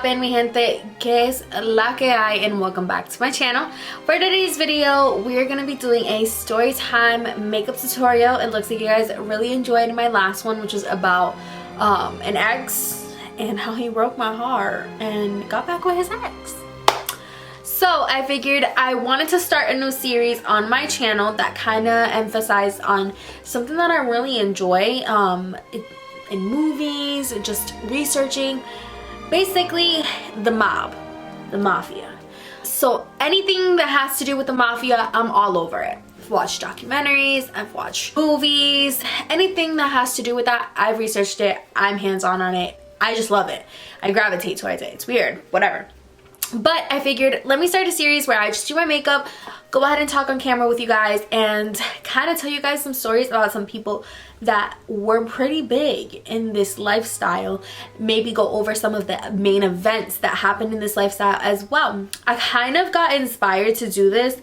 poppin', mi gente? Que es la que hay, and welcome back to my channel. For today's video, we're gonna be doing a story time makeup tutorial. It looks like you guys really enjoyed my last one, which was about an ex and how he broke my heart and got back with his ex. So I figured I wanted to start a new series on my channel that kind of emphasized on something that I really enjoy in movies, just researching, basically the mafia. So anything that has to do with the mafia, I'm all over it. I've watched documentaries, I've watched movies, anything that has to do with that, I've researched it, I'm hands-on on it. I just love it. I gravitate towards it. It's weird, whatever. But I figured, let me start a series where I just do my makeup, go ahead and talk on camera with you guys, and kind of tell you guys some stories about some people that were pretty big in this lifestyle. Maybe go over some of the main events that happened in this lifestyle as well. I kind of got inspired to do this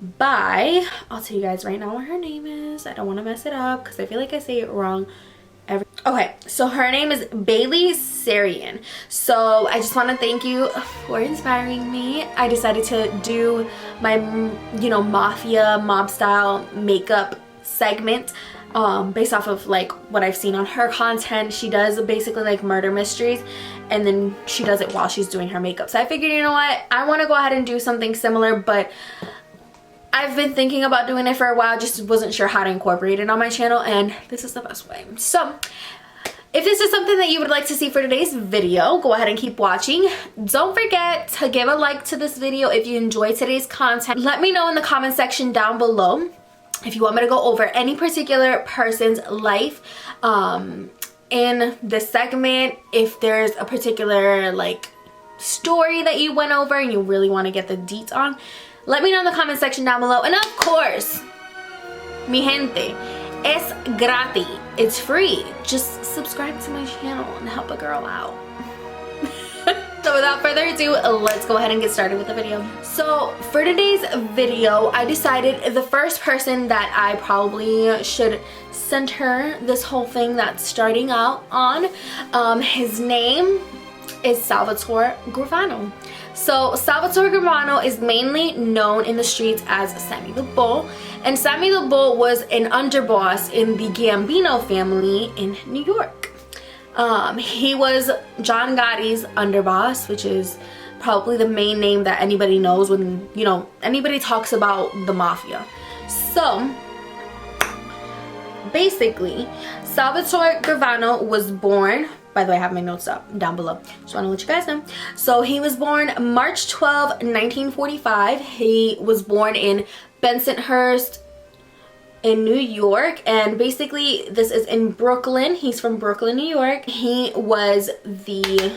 by, I'll tell you guys right now what her name is. I don't want to mess it up because I feel like I say it wrong. Okay, so her name is Bailey Sarian. So I just want to thank you for inspiring me. I decided to do my, mafia, mob style makeup segment based off of like what I've seen on her content. She does basically like murder mysteries, and then she does it while she's doing her makeup. So I figured, you know what, I want to go ahead and do something similar, but I've been thinking about doing it for a while, just wasn't sure how to incorporate it on my channel, and this is the best way. So if this is something that you would like to see for today's video, go ahead and keep watching. Don't forget to give a like to this video if you enjoyed today's content. Let me know in the comment section down below if you want me to go over any particular person's life in this segment. If there's a particular like story that you went over and you really want to get the deets on, let me know in the comment section down below. And of course, mi gente, es gratis. It's free. Just subscribe to my channel and help a girl out. So without further ado, let's go ahead and get started with the video. So for today's video, I decided the first person that I probably should center this whole thing that's starting out on, his name is Salvatore Gravano. So Salvatore Gravano is mainly known in the streets as Sammy the Bull, and Sammy the Bull was an underboss in the Gambino family in New York. He was John Gotti's underboss, which is probably the main name that anybody knows when, anybody talks about the mafia. So basically, Salvatore Gravano was born, by the way, I have my notes up down below. Just want to let you guys know. So he was born March 12, 1945. He was born in Bensonhurst in New York. And basically, this is in Brooklyn. He's from Brooklyn, New York. He was the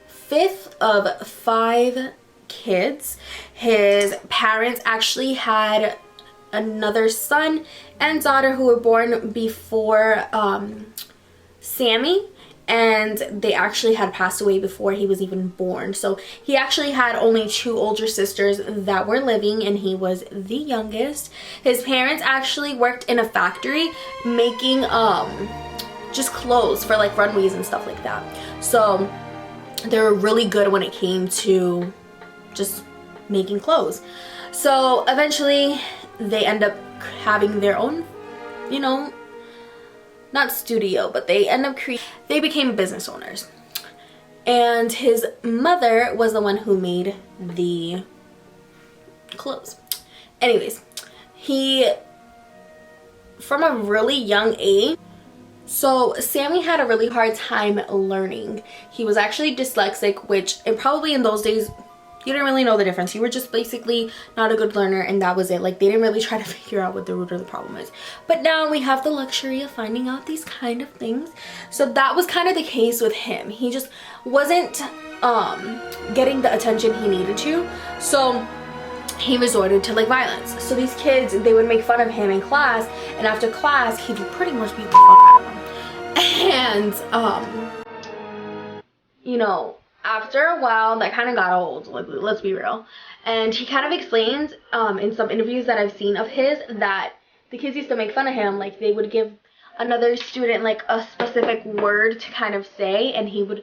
fifth of 5 kids. His parents actually had another son and daughter who were born before Sammy. And they actually had passed away before he was even born. So he actually had only 2 older sisters that were living, and he was the youngest. His parents actually worked in a factory making just clothes for like runways and stuff like that. So they were really good when it came to just making clothes. So eventually they end up having their own, not studio, but they became business owners. And his mother was the one who made the clothes. Anyways, he, from a really young age, so Sammy had a really hard time learning. He was actually dyslexic, which, and probably in those days, you didn't really know the difference. You were just basically not a good learner, and that was it. Like, they didn't really try to figure out what the root of the problem is. But now we have the luxury of finding out these kind of things. So that was kind of the case with him. He just wasn't getting the attention he needed to. So he resorted to like violence. So these kids, they would make fun of him in class, and after class, he would pretty much beat the fuck out of them. And, after a while, that kind of got old, let's be real. And he kind of explained in some interviews that I've seen of his that the kids used to make fun of him. Like, they would give another student like a specific word to kind of say, and he would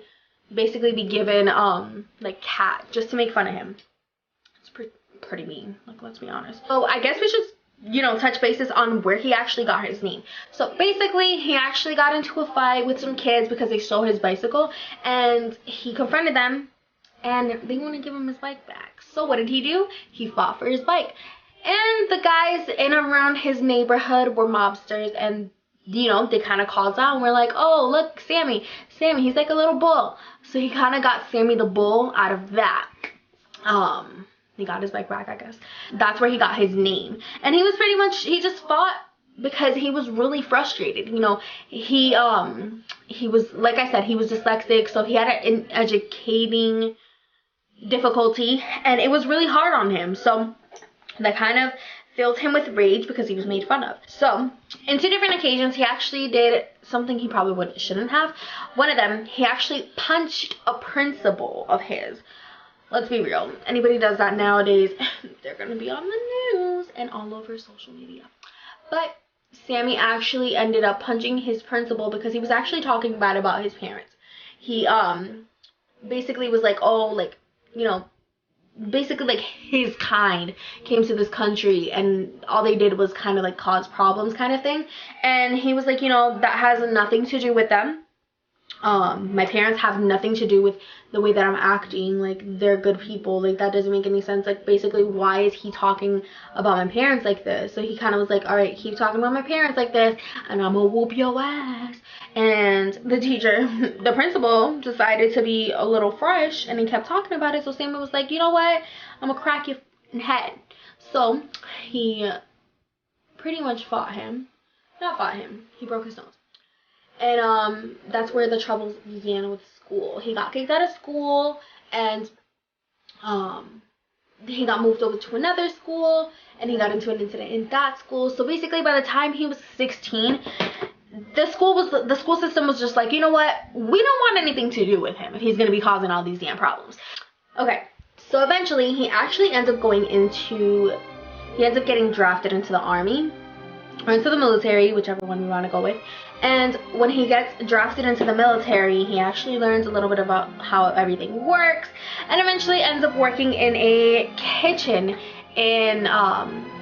basically be given like cat just to make fun of him. It's pretty mean, like, let's be honest. So I guess we should, you know, touch bases on where he actually got his name. So basically he actually got into a fight with some kids because they stole his bicycle, and he confronted them and they want to give him his bike back. So what did he do? He fought for his bike. And the guys in around his neighborhood were mobsters, and you know, they kind of called out and were like, oh, look, Sammy, he's like a little bull. So he kind of got Sammy the bull out of that. He got his bike back, I guess. That's where he got his name. And he was pretty much, he just fought because he was really frustrated. You know, he was, like I said, he was dyslexic, so he had an educating difficulty, and it was really hard on him. So that kind of filled him with rage because he was made fun of. So in 2 different occasions, he actually did something he probably shouldn't have. One of them, he actually punched a principal of his. Let's be real. Anybody does that nowadays, they're going to be on the news and all over social media. But Sammy actually ended up punching his principal because he was actually talking bad about his parents. He basically was like, oh, like, you know, basically like his kind came to this country and all they did was kind of like cause problems kind of thing. And he was like, you know, that has nothing to do with them. My parents have nothing to do with the way that I'm acting. Like, they're good people. Like, that doesn't make any sense. Like, basically, why is he talking about my parents like this? So he kind of was like, all right, keep talking about my parents like this and I'm gonna whoop your ass. And the teacher, the principal, decided to be a little fresh and he kept talking about it. So Sammy was like, you know what, I'm gonna crack your head. So he pretty much fought him. Not fought him, he broke his nose. And that's where the troubles began with school. He got kicked out of school, and he got moved over to another school, and he got into an incident in that school. So basically, by the time he was 16, the school system was just like, you know what? We don't want anything to do with him if he's gonna be causing all these damn problems. Okay, so eventually he actually ends up getting drafted into the army or into the military, whichever one we want to go with. And when he gets drafted into the military, he actually learns a little bit about how everything works, and eventually ends up working in a kitchen in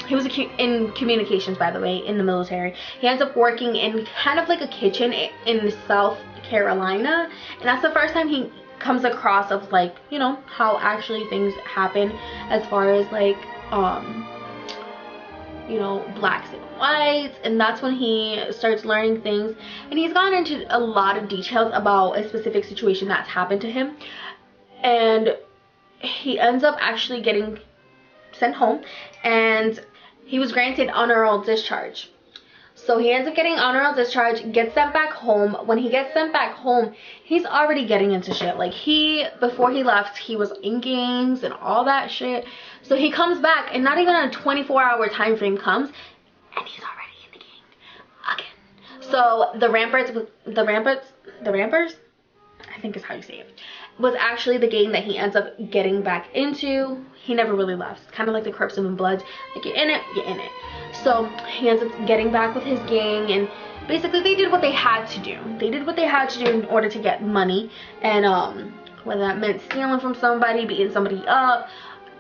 he was in communications, by the way, in the military. He ends up working in kind of like a kitchen in South Carolina, and that's the first time he comes across of, like, you know, how actually things happen as far as like you know, blacks and whites. And that's when he starts learning things, and he's gone into a lot of details about a specific situation that's happened to him, and he ends up actually getting sent home, and he was granted honorable discharge. So he ends up getting honorable discharge, gets sent back home. When he gets sent back home, he's already getting into shit. Like, before he left, he was in gangs and all that shit. So he comes back, and not even a 24-hour time frame comes, and he's already in the gang again. So the Rampers, I think is how you say it, was actually the gang that he ends up getting back into. He never really left. It's kind of like the Crips and Bloods. Like, you're in it, you're in it. So he ends up getting back with his gang, and basically they did what they had to do. They did what they had to do in order to get money, and whether that meant stealing from somebody, beating somebody up,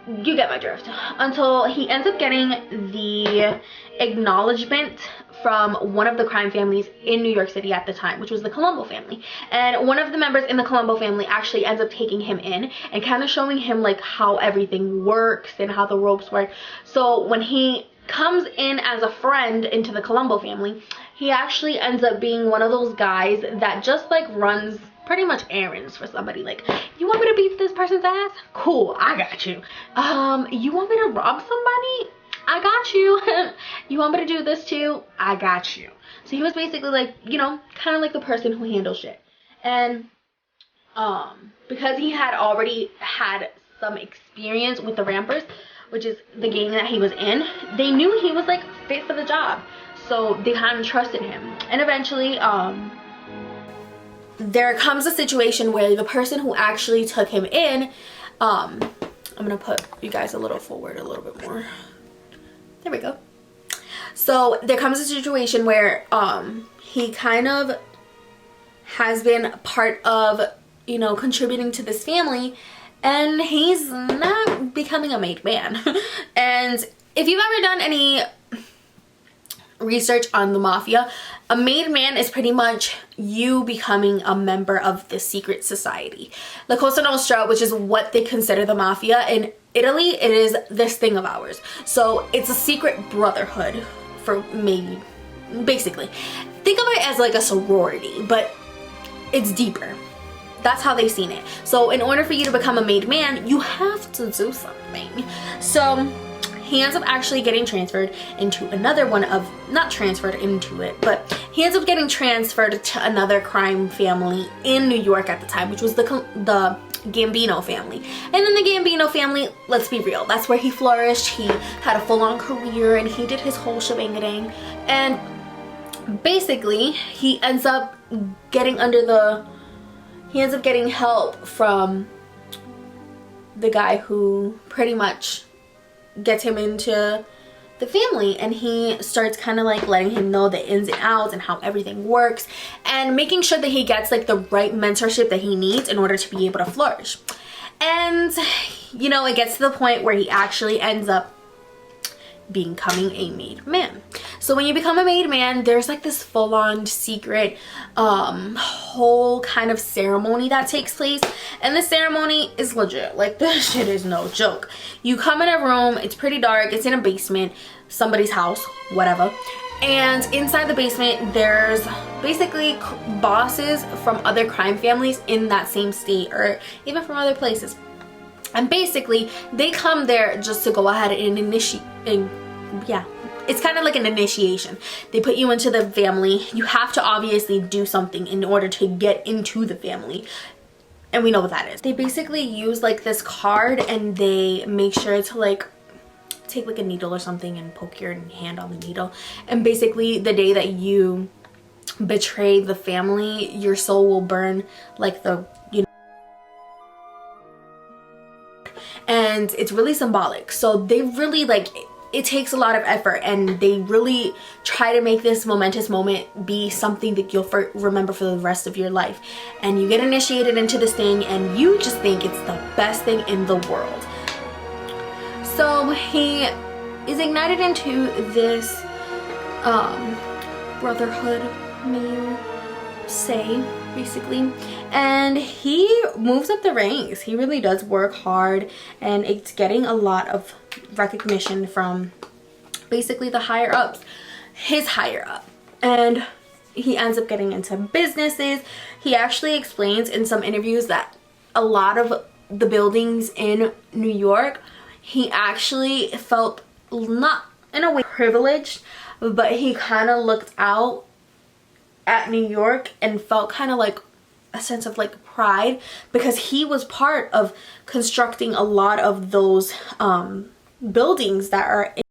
you get my drift. Until he ends up getting the acknowledgement from one of the crime families in New York City at the time, which was the Colombo family. And one of the members in the Colombo family actually ends up taking him in and kind of showing him like how everything works and how the ropes work. So when he comes in as a friend into the Colombo family, he actually ends up being one of those guys that just like runs pretty much errands for somebody. Like, you want me to beat this person's ass? Cool, I got you. You want me to rob somebody? I got you. You want me to do this too? I got you. So he was basically like, you know, kind of like the person who handles shit. And because he had already had some experience with the Rampers, which is the gang that he was in, they knew he was like fit for the job. So they kind of trusted him. And eventually, there comes a situation where the person who actually took him in, I'm gonna put you guys a little forward a little bit more. There we go. So there comes a situation where he kind of has been part of, you know, contributing to this family, and he's not becoming a made man. And if you've ever done any research on the mafia, a made man is pretty much you becoming a member of the secret society. La Cosa Nostra, which is what they consider the mafia in Italy, it is this thing of ours. So it's a secret brotherhood for maybe, basically. Think of it as like a sorority, but it's deeper. That's how they've seen it. So in order for you to become a made man, you have to do something. So he ends up actually getting transferred into another one of, not transferred into it, but he ends up getting transferred to another crime family in New York at the time, which was the Gambino family. And in the Gambino family, let's be real, that's where he flourished. He had a full-on career and he did his whole shebang-a-dang. And basically, he ends up getting help from the guy who pretty much gets him into the family, and he starts kind of like letting him know the ins and outs and how everything works, and making sure that he gets like the right mentorship that he needs in order to be able to flourish. And you know, it gets to the point where he actually ends up becoming a made man. So when you become a made man, there's like this full-on secret whole kind of ceremony that takes place, and the ceremony is legit. Like, this shit is no joke. You come in a room, it's pretty dark, it's in a basement, somebody's house, whatever, and inside the basement there's basically bosses from other crime families in that same state, or even from other places. And basically, they come there just to go ahead and initiate, yeah, it's kind of like an initiation. They put you into the family. You have to obviously do something in order to get into the family. And we know what that is. They basically use like this card, and they make sure to like take like a needle or something and poke your hand on the needle. And basically, the day that you betray the family, your soul will burn like the, you know, and it's really symbolic. So they really like, it takes a lot of effort, and they really try to make this momentous moment be something that you'll remember for the rest of your life. And you get initiated into this thing, and you just think it's the best thing in the world. So he is ignited into this brotherhood, may you say, basically, and he moves up the ranks. He really does work hard, and it's getting a lot of recognition from basically the higher ups, his higher up, and he ends up getting into businesses. He actually explains in some interviews that a lot of the buildings in New York, he actually felt, not in a way privileged, but he kind of looked out at New York and felt kind of like a sense of like pride, because he was part of constructing a lot of those buildings that are in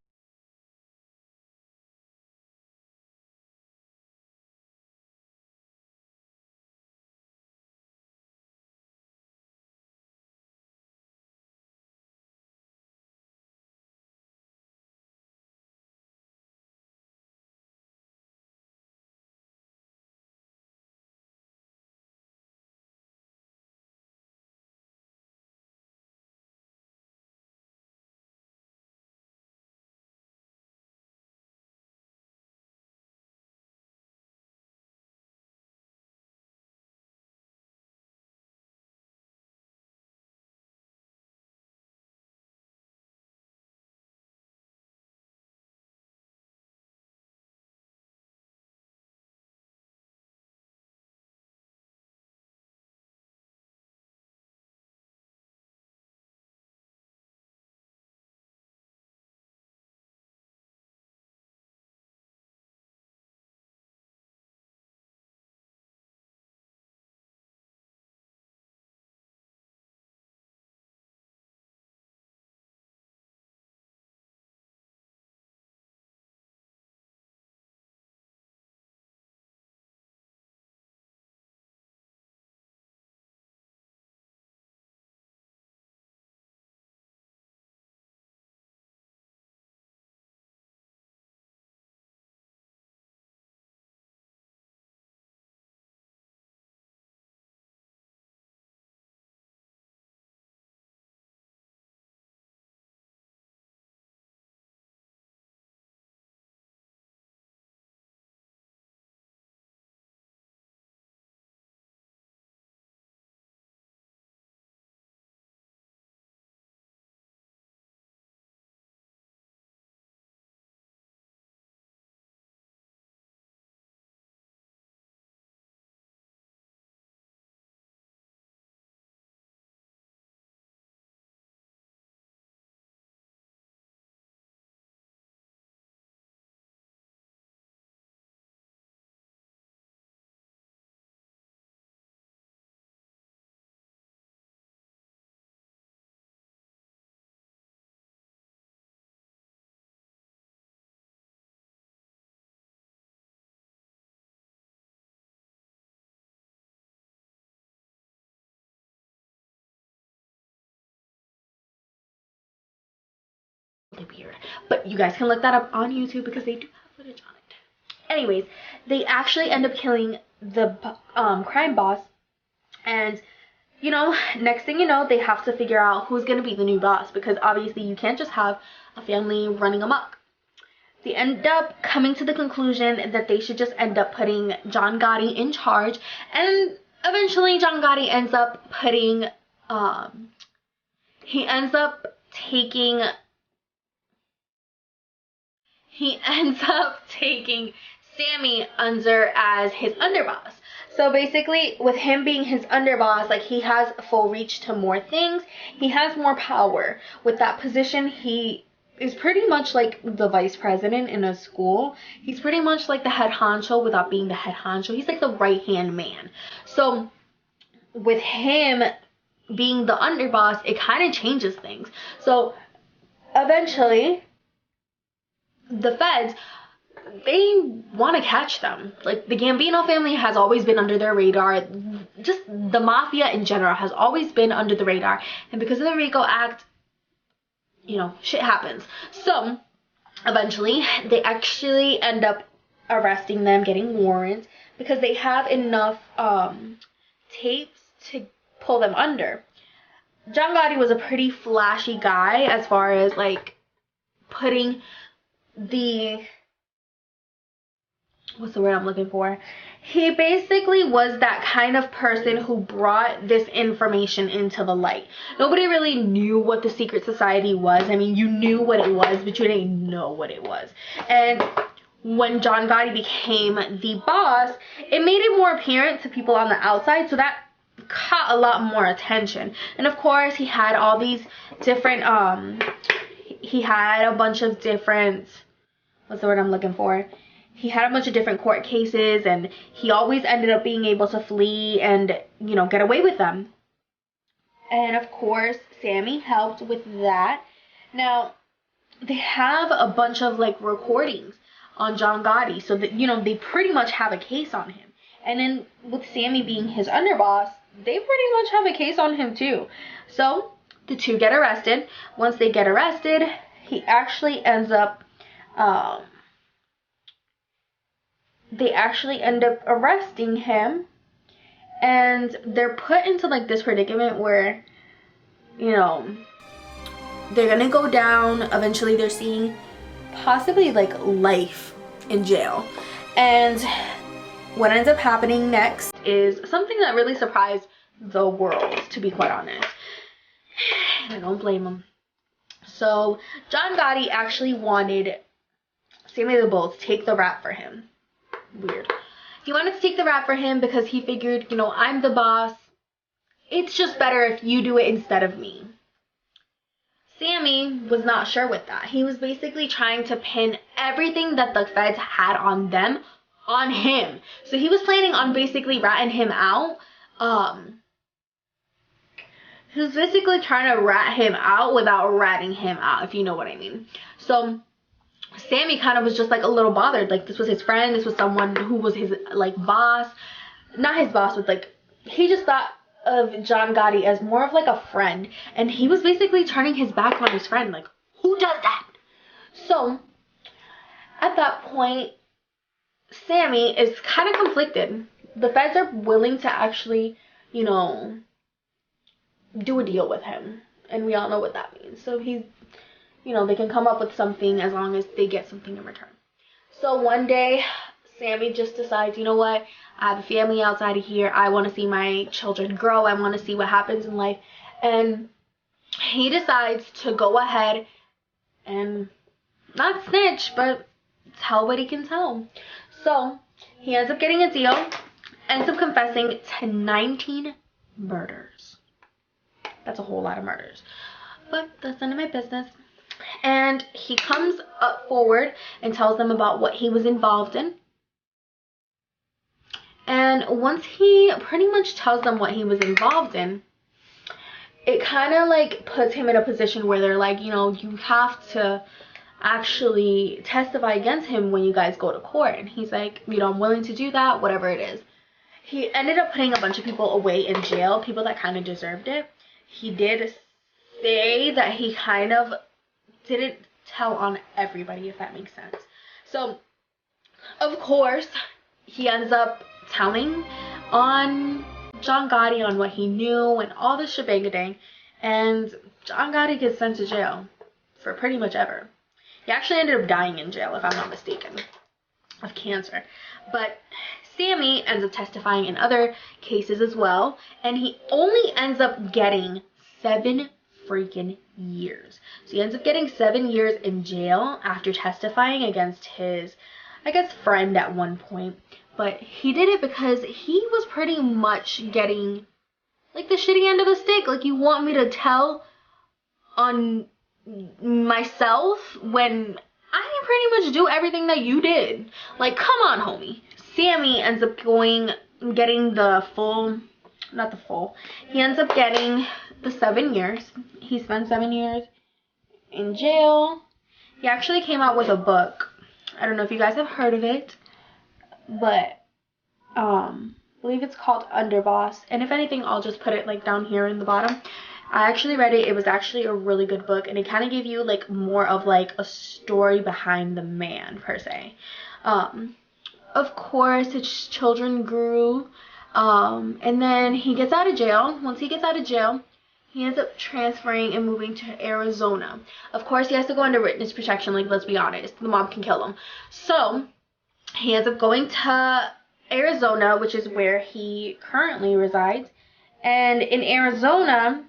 really weird. But you guys can look that up on YouTube because they do have footage on it. Anyways, they actually end up killing the crime boss. And, you know, next thing you know, they have to figure out who's going to be the new boss. Because obviously you can't just have a family running amok. They end up coming to the conclusion that they should just end up putting John Gotti in charge. And eventually John Gotti ends up putting, he ends up taking Sammy under as his underboss. So basically, with him being his underboss, like, he has full reach to more things. He has more power. With that position, he is pretty much like the vice president in a school. He's pretty much like the head honcho without being the head honcho. He's like the right-hand man. So with him being the underboss, it kind of changes things. So eventually, the feds, they want to catch them. Like, the Gambino family has always been under their radar. Just the mafia in general has always been under the radar. And because of the RICO Act, you know, shit happens. So eventually they actually end up arresting them, getting warrants, because they have enough tapes to pull them under. John Gotti was a pretty flashy guy as far as, like, putting the, what's the word I'm looking for? He basically was that kind of person who brought this information into the light. Nobody really knew what the secret society was. I mean, you knew what it was, but you didn't know what it was. And when John Gotti became the boss, it made it more apparent to people on the outside, so that caught a lot more attention. And of course, he had all these different, he had a bunch of different, what's the word I'm looking for? He had a bunch of different court cases, and he always ended up being able to flee and, you know, get away with them. And of course, Sammy helped with that. Now, they have a bunch of, like, recordings on John Gotti, so that, you know, they pretty much have a case on him. And then with Sammy being his underboss, they pretty much have a case on him too. So the two get arrested. Once they get arrested, he actually ends up, they actually end up arresting him, and they're put into, like, this predicament where, you know, they're gonna go down. Eventually they're seeing possibly, like, life in jail. And what ends up happening next is something that really surprised the world, to be quite honest. And I don't blame them. So John Gotti actually wanted Sammy the Bull to take the rap for him. Weird. He wanted to take the rap for him because he figured, you know, I'm the boss. It's just better if you do it instead of me. Sammy was not sure with that. He was basically trying to pin everything that the feds had on them on him. So he was planning on basically ratting him out. He was basically trying to rat him out without ratting him out, if you know what I mean. So Sammy kind of was just, like, a little bothered. Like, this was his friend. This was someone who was his, like, boss. Not his boss, but, like, he just thought of John Gotti as more of, like, a friend. And he was basically turning his back on his friend. Like, who does that? So at that point, Sammy is kind of conflicted. The feds are willing to actually, you know, do a deal with him. And we all know what that means. So he's, you know, they can come up with something as long as they get something in return. So one day, Sammy just decides, you know what? I have a family outside of here. I want to see my children grow. I want to see what happens in life. And he decides to go ahead and not snitch, but tell what he can tell. So he ends up getting a deal, ends up confessing to 19 murders. That's a whole lot of murders. But that's none of my business. And he comes up forward and tells them about what he was involved in. And once he pretty much tells them what he was involved in, it kind of, like, puts him in a position where they're like, you know, you have to actually testify against him when you guys go to court. And he's like, you know, I'm willing to do that, whatever it is. He ended up putting a bunch of people away in jail, people that kind of deserved it. He did say that he kind of didn't tell on everybody, if that makes sense. So of course he ends up telling on John Gotti on what he knew and all this shebang-a-dang, and John Gotti gets sent to jail for pretty much ever. He actually ended up dying in jail, if I'm not mistaken, of cancer. But Sammy ends up testifying in other cases as well, and he only ends up getting 7 freaking years. So he ends up getting 7 years in jail after testifying against his, I guess, friend at one point. But he did it because he was pretty much getting like the shitty end of the stick. Like, you want me to tell on myself when I pretty much do everything that you did? Like, come on, homie. Sammy ends up getting the full, not the full, he ends up getting the 7 years. He spent 7 years in jail. He actually came out with a book. I don't know if you guys have heard of it, but I believe it's called Underboss. And if anything, I'll just put it like down here in the bottom. I actually read it. It was actually a really good book, and it kind of gave you like more of like a story behind the man per se. Of course, his children grew, and then he gets out of jail. Once he gets out of jail, he ends up transferring and moving to Arizona. Of course, he has to go under witness protection. Like, let's be honest, the mob can kill him. So he ends up going to Arizona, which is where he currently resides. And in Arizona,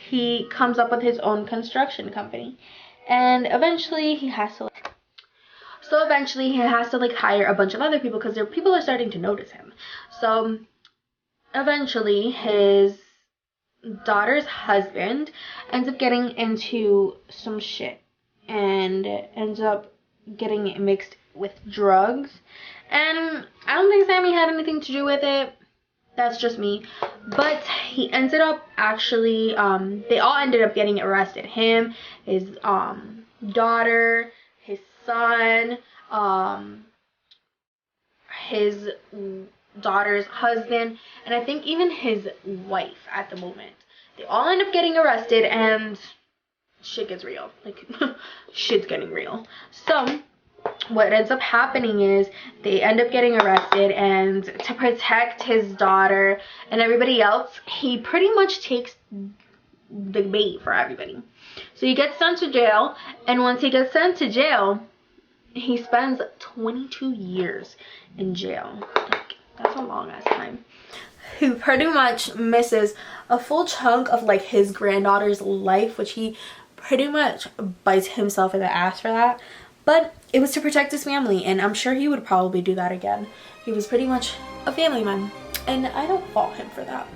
he comes up with his own construction company. And eventually he has to like hire a bunch of other people because people are starting to notice him. So eventually his daughter's husband ends up getting into some shit and ends up getting mixed with drugs. And I don't think Sammy had anything to do with it. That's just me. But he ended up actually, they all ended up getting arrested. Him, his daughter, his son, his daughter's husband, and I think even his wife at the moment. They all end up getting arrested, and shit gets real. Like, shit's getting real. So what ends up happening is they end up getting arrested, and to protect his daughter and everybody else, he pretty much takes the bait for everybody. So he gets sent to jail, and once he gets sent to jail, he spends 22 years in jail. Like, that's a long ass time. He pretty much misses a full chunk of like his granddaughter's life, which he pretty much bites himself in the ass for that. But it was to protect his family, and I'm sure he would probably do that again. He was pretty much a family man, and I don't fault him for that.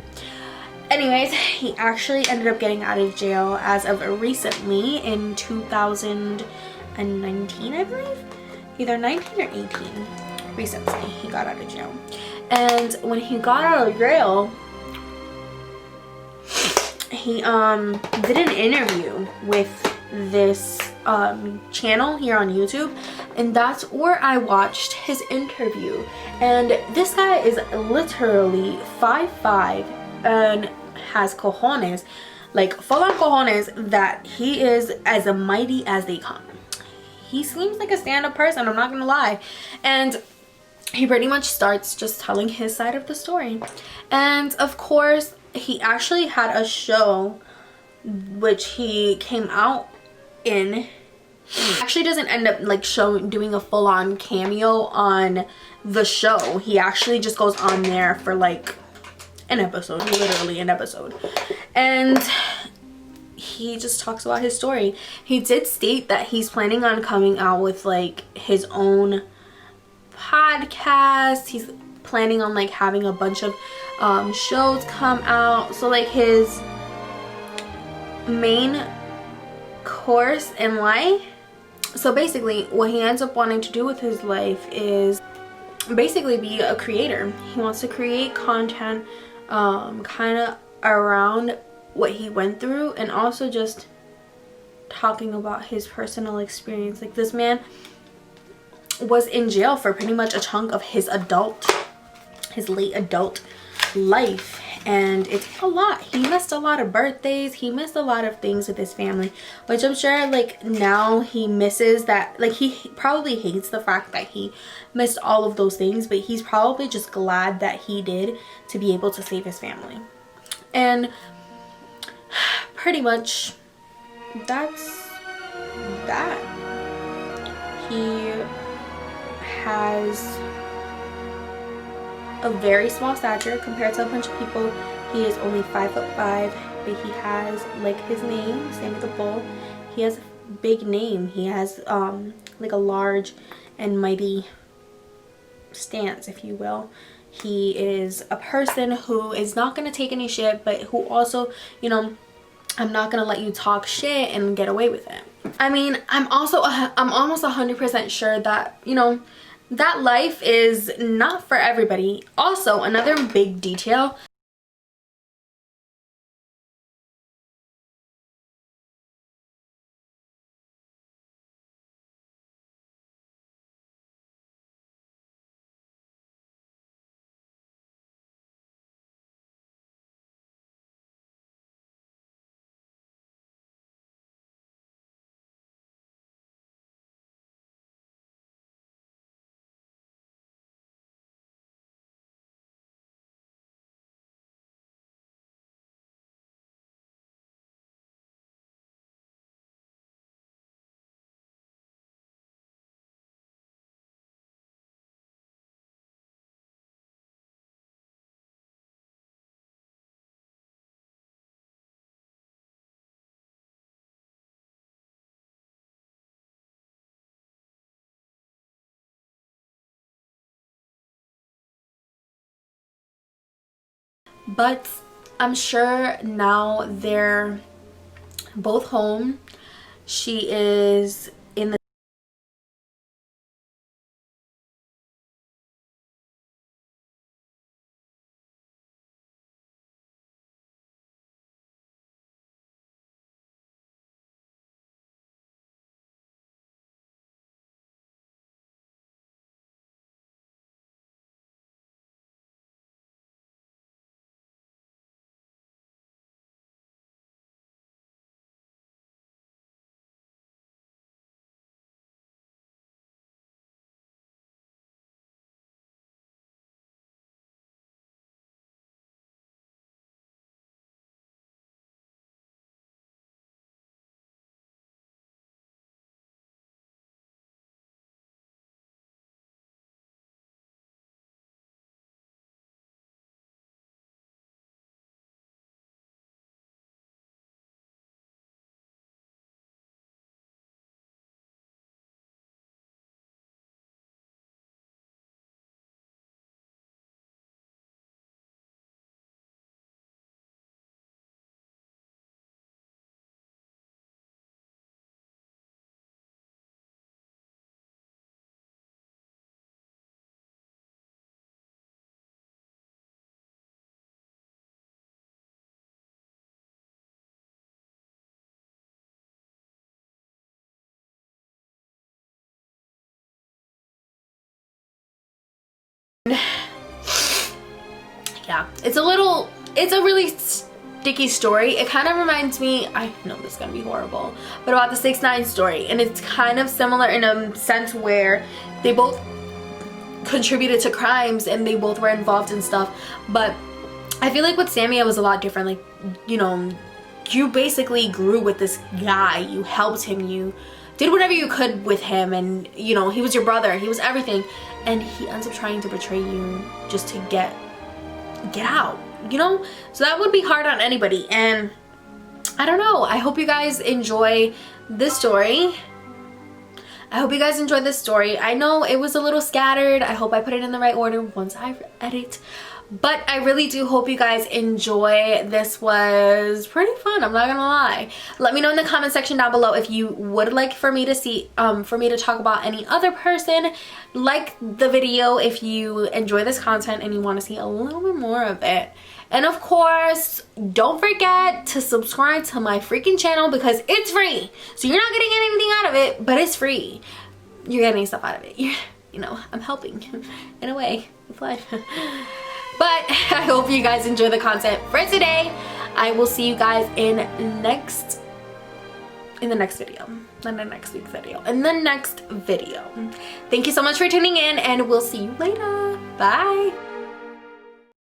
Anyways, he actually ended up getting out of jail as of recently in 2019, I believe. Either 19 or 18. Recently, he got out of jail. And when he got out of jail, he did an interview with this channel here on YouTube, and that's where I watched his interview. And this guy is literally 5'5" and has cojones, like full-on cojones, that he is as mighty as they come. He seems like a stand-up person, I'm not gonna lie. And he pretty much starts just telling his side of the story. And of course, he actually had a show which he came out in. He actually doesn't end up like doing a full-on cameo on the show. He actually just goes on there for like an episode, literally an episode. And he just talks about his story. He did state that he's planning on coming out with like his own podcast. He's planning on like having a bunch of shows come out. So like his main course in life. So basically what he ends up wanting to do with his life is basically be a creator. He wants to create content kind of around what he went through, and also just talking about his personal experience. Like, this man was in jail for pretty much a chunk of his late adult life, and it's a lot. He missed a lot of birthdays, he missed a lot of things with his family, which I'm sure like now he misses that. Like he probably hates the fact that he missed all of those things, but he's probably just glad that he did to be able to save his family. And pretty much that's that. He has a very small stature compared to a bunch of people. He is only 5'5", but he has, like his name, same with the bull, he has a big name. He has like a large and mighty stance, if you will. He is a person who is not going to take any shit, but who also, you know, I'm not going to let you talk shit and get away with it. I mean, I'm almost 100% sure that, you know, that life is not for everybody. Also, another big detail, but I'm sure now they're both home. She is in the yeah, it's a really sticky story. It kind of reminds me, I know this is gonna be horrible, but about the 6ix9ine story, and it's kind of similar in a sense where they both contributed to crimes and they both were involved in stuff. But I feel like with Sammy it was a lot different. Like, you know, you basically grew with this guy, you helped him, you did whatever you could with him, and you know, he was your brother, he was everything, and he ends up trying to betray you just to get out, you know? So that would be hard on anybody. And I don't know, I hope you guys enjoy this story. I hope you guys enjoyed this story. I know it was a little scattered. I hope I put it in the right order once I edit. But I really do hope you guys enjoy. This was pretty fun, I'm not gonna lie. Let me know in the comment section down below if you would like for me to see for me to talk about any other person. Like the video if you enjoy this content and you want to see a little bit more of it. And of course, don't forget to subscribe to my freaking channel because it's free. So you're not getting anything out of it, but it's free. You're getting stuff out of it. You know, I'm helping in a way with life. But But I hope you guys enjoy the content for today. I will see you guys in the next video. Not the next week's video. In the next video. Thank you so much for tuning in, and we'll see you later. Bye.